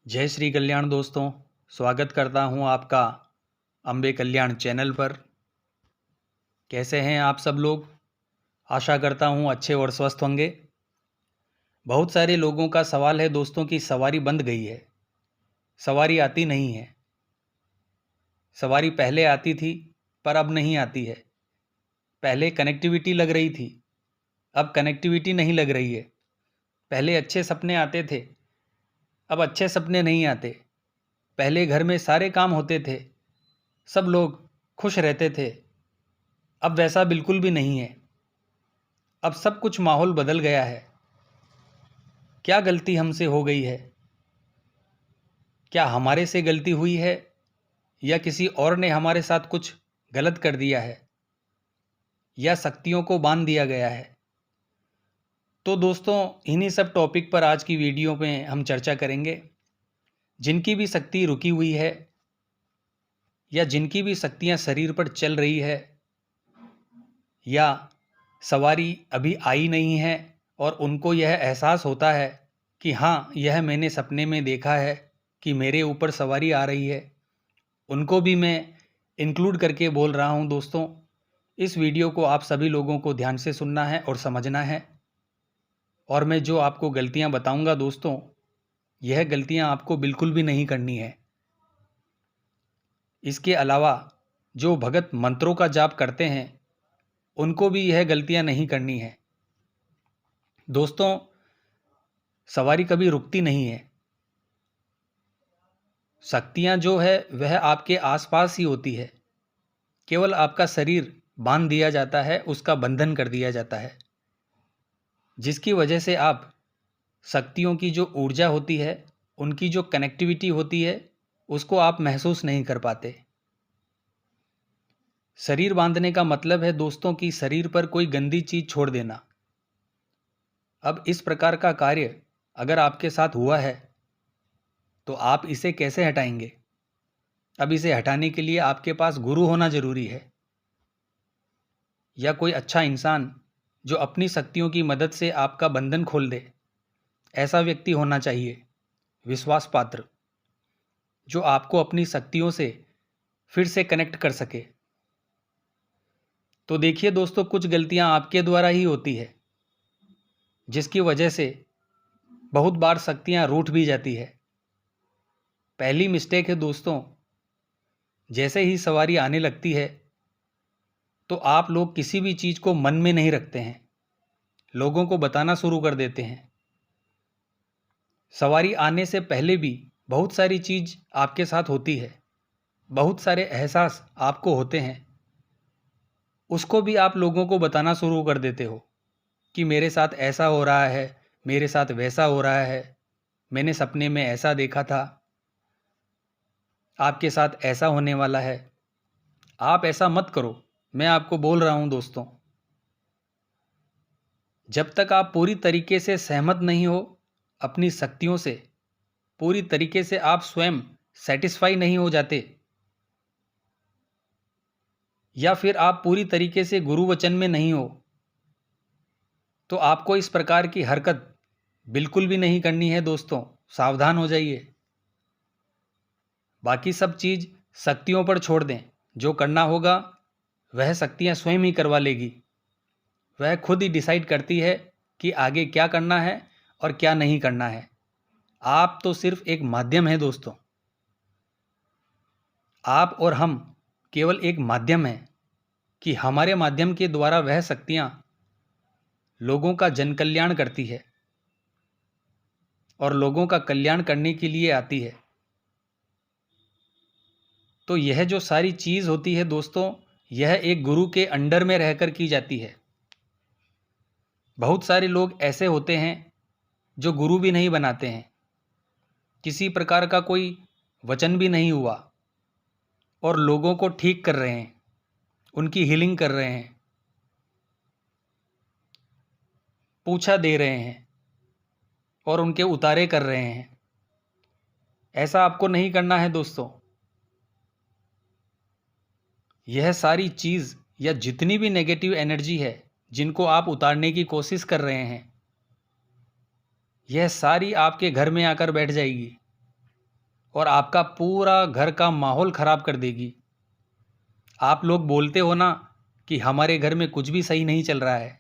जय श्री कल्याण दोस्तों। स्वागत करता हूं आपका अम्बे कल्याण चैनल पर। कैसे हैं आप सब लोग? आशा करता हूं अच्छे और स्वस्थ होंगे। बहुत सारे लोगों का सवाल है दोस्तों कि सवारी बंद गई है, सवारी आती नहीं है। सवारी पहले आती थी पर अब नहीं आती है। पहले कनेक्टिविटी लग रही थी, अब कनेक्टिविटी नहीं लग रही है। पहले अच्छे सपने आते थे, अब अच्छे सपने नहीं आते। पहले घर में सारे काम होते थे, सब लोग खुश रहते थे, अब वैसा बिल्कुल भी नहीं है। अब सब कुछ माहौल बदल गया है। क्या गलती हमसे हो गई है? क्या हमारे से गलती हुई है या किसी और ने हमारे साथ कुछ गलत कर दिया है या शक्तियों को बांध दिया गया है? तो दोस्तों, इन्हीं सब टॉपिक पर आज की वीडियो में हम चर्चा करेंगे। जिनकी भी शक्ति रुकी हुई है या जिनकी भी शक्तियां शरीर पर चल रही है या सवारी अभी आई नहीं है और उनको यह एहसास होता है कि हाँ, यह मैंने सपने में देखा है कि मेरे ऊपर सवारी आ रही है, उनको भी मैं इंक्लूड करके बोल रहा हूँ दोस्तों। इस वीडियो को आप सभी लोगों को ध्यान से सुनना है और समझना है। और मैं जो आपको गलतियाँ बताऊँगा दोस्तों, यह गलतियाँ आपको बिल्कुल भी नहीं करनी है। इसके अलावा जो भगत मंत्रों का जाप करते हैं, उनको भी यह गलतियाँ नहीं करनी है। दोस्तों, सवारी कभी रुकती नहीं है। शक्तियाँ जो है वह आपके आसपास ही होती है। केवल आपका शरीर बांध दिया जाता है, उसका बंधन कर दिया जाता है, जिसकी वजह से आप शक्तियों की जो ऊर्जा होती है, उनकी जो कनेक्टिविटी होती है, उसको आप महसूस नहीं कर पाते। शरीर बांधने का मतलब है दोस्तों कि शरीर पर कोई गंदी चीज छोड़ देना। अब इस प्रकार का कार्य अगर आपके साथ हुआ है तो आप इसे कैसे हटाएंगे? अब इसे हटाने के लिए आपके पास गुरु होना जरूरी है या कोई अच्छा इंसान जो अपनी शक्तियों की मदद से आपका बंधन खोल दे। ऐसा व्यक्ति होना चाहिए, विश्वास पात्र, जो आपको अपनी शक्तियों से फिर से कनेक्ट कर सके। तो देखिए दोस्तों, कुछ गलतियां आपके द्वारा ही होती है, जिसकी वजह से बहुत बार शक्तियां रूठ भी जाती है। पहली मिस्टेक है दोस्तों, जैसे ही सवारी आने लगती है तो आप लोग किसी भी चीज को मन में नहीं रखते हैं, लोगों को बताना शुरू कर देते हैं। सवारी आने से पहले भी बहुत सारी चीज आपके साथ होती है, बहुत सारे एहसास आपको होते हैं, उसको भी आप लोगों को बताना शुरू कर देते हो कि मेरे साथ ऐसा हो रहा है, मेरे साथ वैसा हो रहा है, मैंने सपने में ऐसा देखा था, आपके साथ ऐसा होने वाला है। आप ऐसा मत करो, मैं आपको बोल रहा हूं दोस्तों। जब तक आप पूरी तरीके से सहमत नहीं हो अपनी शक्तियों से, पूरी तरीके से आप स्वयं सेटिस्फाई नहीं हो जाते, या फिर आप पूरी तरीके से गुरु वचन में नहीं हो, तो आपको इस प्रकार की हरकत बिल्कुल भी नहीं करनी है दोस्तों। सावधान हो जाइए। बाकी सब चीज शक्तियों पर छोड़ दें। जो करना होगा वह शक्तियां स्वयं ही करवा लेगी। वह खुद ही डिसाइड करती है कि आगे क्या करना है और क्या नहीं करना है। आप तो सिर्फ एक माध्यम है दोस्तों। आप और हम केवल एक माध्यम हैं कि हमारे माध्यम के द्वारा वह शक्तियां लोगों का जन कल्याण करती है और लोगों का कल्याण करने के लिए आती है। तो यह जो सारी चीज होती है दोस्तों, यह एक गुरु के अंडर में रहकर की जाती है। बहुत सारे लोग ऐसे होते हैं जो गुरु भी नहीं बनाते हैं, किसी प्रकार का कोई वचन भी नहीं हुआ और लोगों को ठीक कर रहे हैं, उनकी हीलिंग कर रहे हैं, पूछा दे रहे हैं और उनके उतारे कर रहे हैं। ऐसा आपको नहीं करना है दोस्तों। यह सारी चीज या जितनी भी नेगेटिव एनर्जी है जिनको आप उतारने की कोशिश कर रहे हैं, यह सारी आपके घर में आकर बैठ जाएगी। और आपका पूरा घर का माहौल ख़राब कर देगी। आप लोग बोलते हो ना कि हमारे घर में कुछ भी सही नहीं चल रहा है,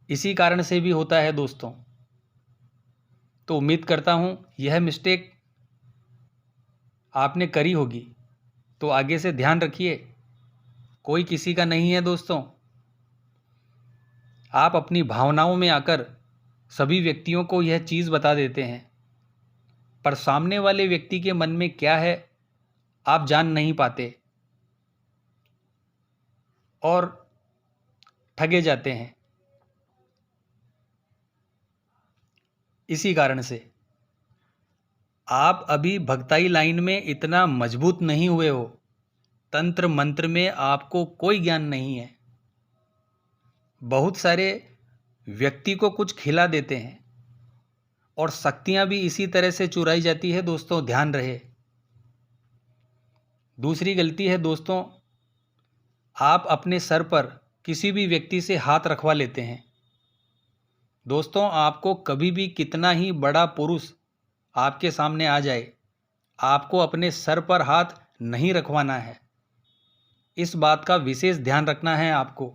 इसी कारण से भी होता है दोस्तों। तो उम्मीद करता हूँ यह मिस्टेक आपने करी होगी, तो आगे से ध्यान रखिए, कोई किसी का नहीं है दोस्तों। आप अपनी भावनाओं में आकर सभी व्यक्तियों को यह चीज़ बता देते हैं, पर सामने वाले व्यक्ति के मन में क्या है आप जान नहीं पाते और ठगे जाते हैं। इसी कारण से आप अभी भगताई लाइन में इतना मजबूत नहीं हुए हो, तंत्र मंत्र में आपको कोई ज्ञान नहीं है। बहुत सारे व्यक्ति को कुछ खिला देते हैं और शक्तियां भी इसी तरह से चुराई जाती है दोस्तों, ध्यान रहे। दूसरी गलती है दोस्तों, आप अपने सर पर किसी भी व्यक्ति से हाथ रखवा लेते हैं। दोस्तों, आपको कभी भी कितना ही बड़ा पुरुष आपके सामने आ जाए, आपको अपने सर पर हाथ नहीं रखवाना है। इस बात का विशेष ध्यान रखना है आपको।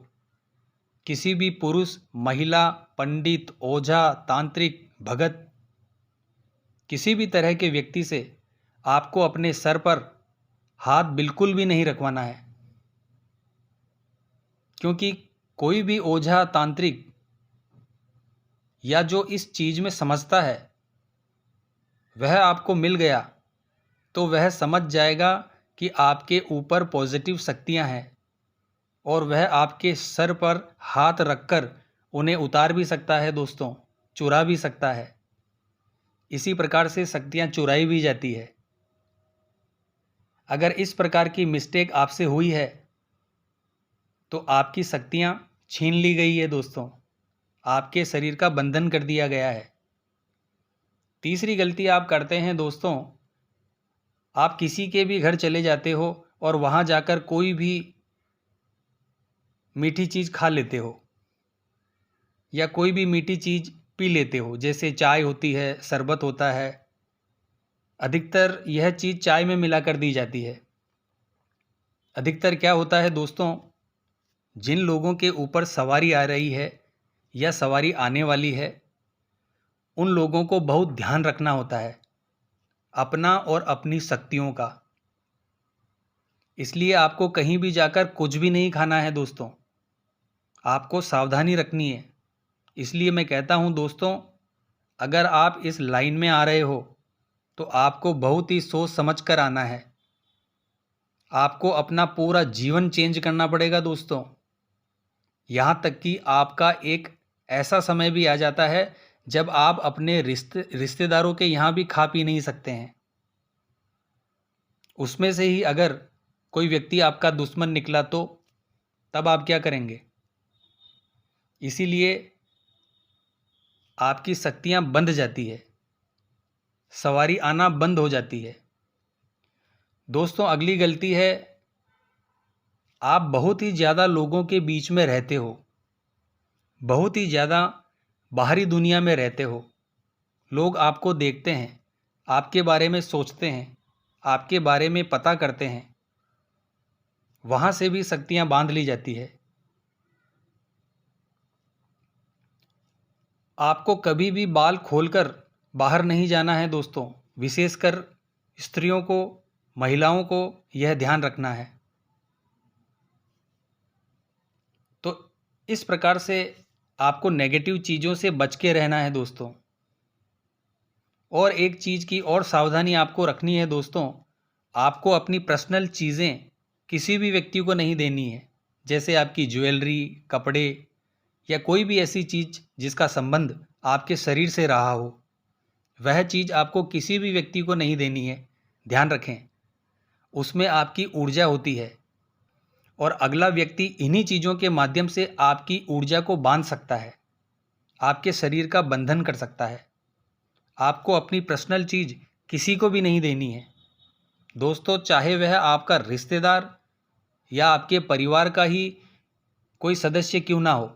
किसी भी पुरुष, महिला, पंडित, ओझा, तांत्रिक, भगत, किसी भी तरह के व्यक्ति से आपको अपने सर पर हाथ बिल्कुल भी नहीं रखवाना है, क्योंकि कोई भी ओझा, तांत्रिक या जो इस चीज़ में समझता है, वह आपको मिल गया तो वह समझ जाएगा कि आपके ऊपर पॉजिटिव शक्तियां हैं और वह आपके सर पर हाथ रखकर उन्हें उतार भी सकता है दोस्तों, चुरा भी सकता है। इसी प्रकार से शक्तियां चुराई भी जाती है। अगर इस प्रकार की मिस्टेक आपसे हुई है तो आपकी शक्तियां छीन ली गई है दोस्तों, आपके शरीर का बंधन कर दिया गया है। तीसरी गलती आप करते हैं दोस्तों, आप किसी के भी घर चले जाते हो और वहां जाकर कोई भी मीठी चीज़ खा लेते हो या कोई भी मीठी चीज़ पी लेते हो, जैसे चाय होती है, शरबत होता है। अधिकतर यह चीज़ चाय में मिलाकर दी जाती है। अधिकतर क्या होता है दोस्तों, जिन लोगों के ऊपर सवारी आ रही है या सवारी आने वाली है, उन लोगों को बहुत ध्यान रखना होता है अपना और अपनी शक्तियों का। इसलिए आपको कहीं भी जाकर कुछ भी नहीं खाना है दोस्तों, आपको सावधानी रखनी है। इसलिए मैं कहता हूं दोस्तों, अगर आप इस लाइन में आ रहे हो तो आपको बहुत ही सोच समझ कर आना है। आपको अपना पूरा जीवन चेंज करना पड़ेगा दोस्तों। यहाँ तक कि आपका एक ऐसा समय भी आ जाता है जब आप अपने रिश्तेदारों के यहाँ भी खा पी नहीं सकते हैं। उसमें से ही अगर कोई व्यक्ति आपका दुश्मन निकला तो तब आप क्या करेंगे? इसीलिए आपकी शक्तियाँ बंध जाती है, सवारी आना बंद हो जाती है। दोस्तों, अगली गलती है, आप बहुत ही ज़्यादा लोगों के बीच में रहते हो, बहुत ही ज़्यादा बाहरी दुनिया में रहते हो। लोग आपको देखते हैं, आपके बारे में सोचते हैं, आपके बारे में पता करते हैं। वहाँ से भी शक्तियाँ बांध ली जाती है। आपको कभी भी बाल खोलकर बाहर नहीं जाना है दोस्तों, विशेषकर स्त्रियों को, महिलाओं को यह ध्यान रखना है। तो इस प्रकार से आपको नेगेटिव चीज़ों से बच के रहना है दोस्तों। और एक चीज़ की और सावधानी आपको रखनी है दोस्तों, आपको अपनी पर्सनल चीज़ें किसी भी व्यक्ति को नहीं देनी है, जैसे आपकी ज्वेलरी, कपड़े या कोई भी ऐसी चीज़ जिसका संबंध आपके शरीर से रहा हो, वह चीज़ आपको किसी भी व्यक्ति को नहीं देनी है। ध्यान रखें, उसमें आपकी ऊर्जा होती है और अगला व्यक्ति इन्हीं चीज़ों के माध्यम से आपकी ऊर्जा को बांध सकता है, आपके शरीर का बंधन कर सकता है। आपको अपनी पर्सनल चीज़ किसी को भी नहीं देनी है दोस्तों, चाहे वह आपका रिश्तेदार या आपके परिवार का ही कोई सदस्य क्यों ना हो।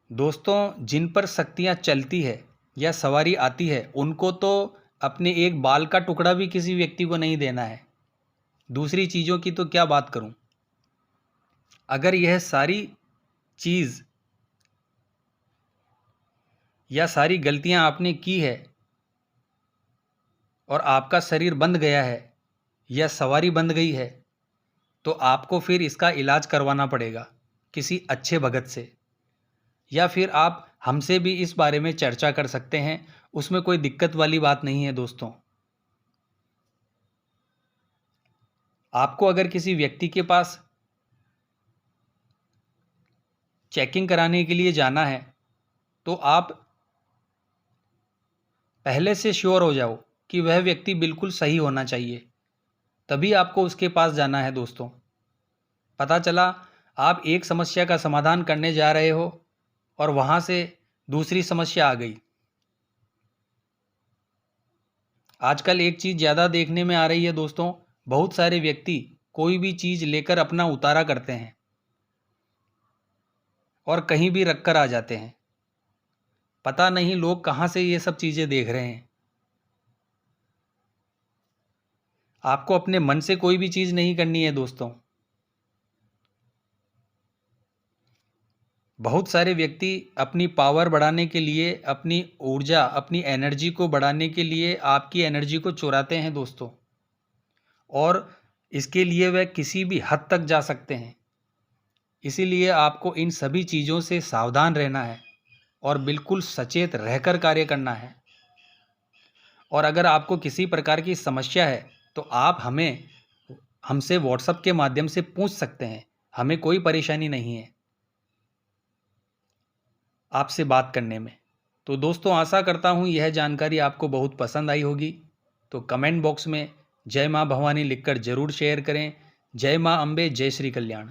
दोस्तों, जिन पर शक्तियाँ चलती है या सवारी आती है, उनको तो अपने एक बाल का टुकड़ा भी किसी व्यक्ति को नहीं देना है, दूसरी चीज़ों की तो क्या बात करूं। अगर यह सारी चीज़ या सारी गलतियां आपने की है और आपका शरीर बंध गया है या सवारी बंध गई है, तो आपको फिर इसका इलाज करवाना पड़ेगा किसी अच्छे भगत से, या फिर आप हमसे भी इस बारे में चर्चा कर सकते हैं। उसमें कोई दिक्कत वाली बात नहीं है दोस्तों। आपको अगर किसी व्यक्ति के पास चेकिंग कराने के लिए जाना है तो आप पहले से श्योर हो जाओ कि वह व्यक्ति बिल्कुल सही होना चाहिए, तभी आपको उसके पास जाना है दोस्तों। पता चला आप एक समस्या का समाधान करने जा रहे हो और वहाँ से दूसरी समस्या आ गई। आजकल एक चीज़ ज़्यादा देखने में आ रही है दोस्तों, बहुत सारे व्यक्ति कोई भी चीज़ लेकर अपना उतारा करते हैं और कहीं भी रख कर आ जाते हैं। पता नहीं लोग कहाँ से ये सब चीज़ें देख रहे हैं। आपको अपने मन से कोई भी चीज़ नहीं करनी है दोस्तों। बहुत सारे व्यक्ति अपनी पावर बढ़ाने के लिए, अपनी ऊर्जा, अपनी एनर्जी को बढ़ाने के लिए आपकी एनर्जी को चुराते हैं दोस्तों, और इसके लिए वह किसी भी हद तक जा सकते हैं। इसीलिए आपको इन सभी चीज़ों से सावधान रहना है और बिल्कुल सचेत रहकर कार्य करना है। और अगर आपको किसी प्रकार की समस्या है तो आप हमसे व्हाट्सएप के माध्यम से पूछ सकते हैं। हमें कोई परेशानी नहीं है आपसे बात करने में। तो दोस्तों, आशा करता हूँ यह जानकारी आपको बहुत पसंद आई होगी। तो कमेंट बॉक्स में जय माँ भवानी लिखकर ज़रूर शेयर करें। जय माँ अम्बे, जय श्री कल्याण।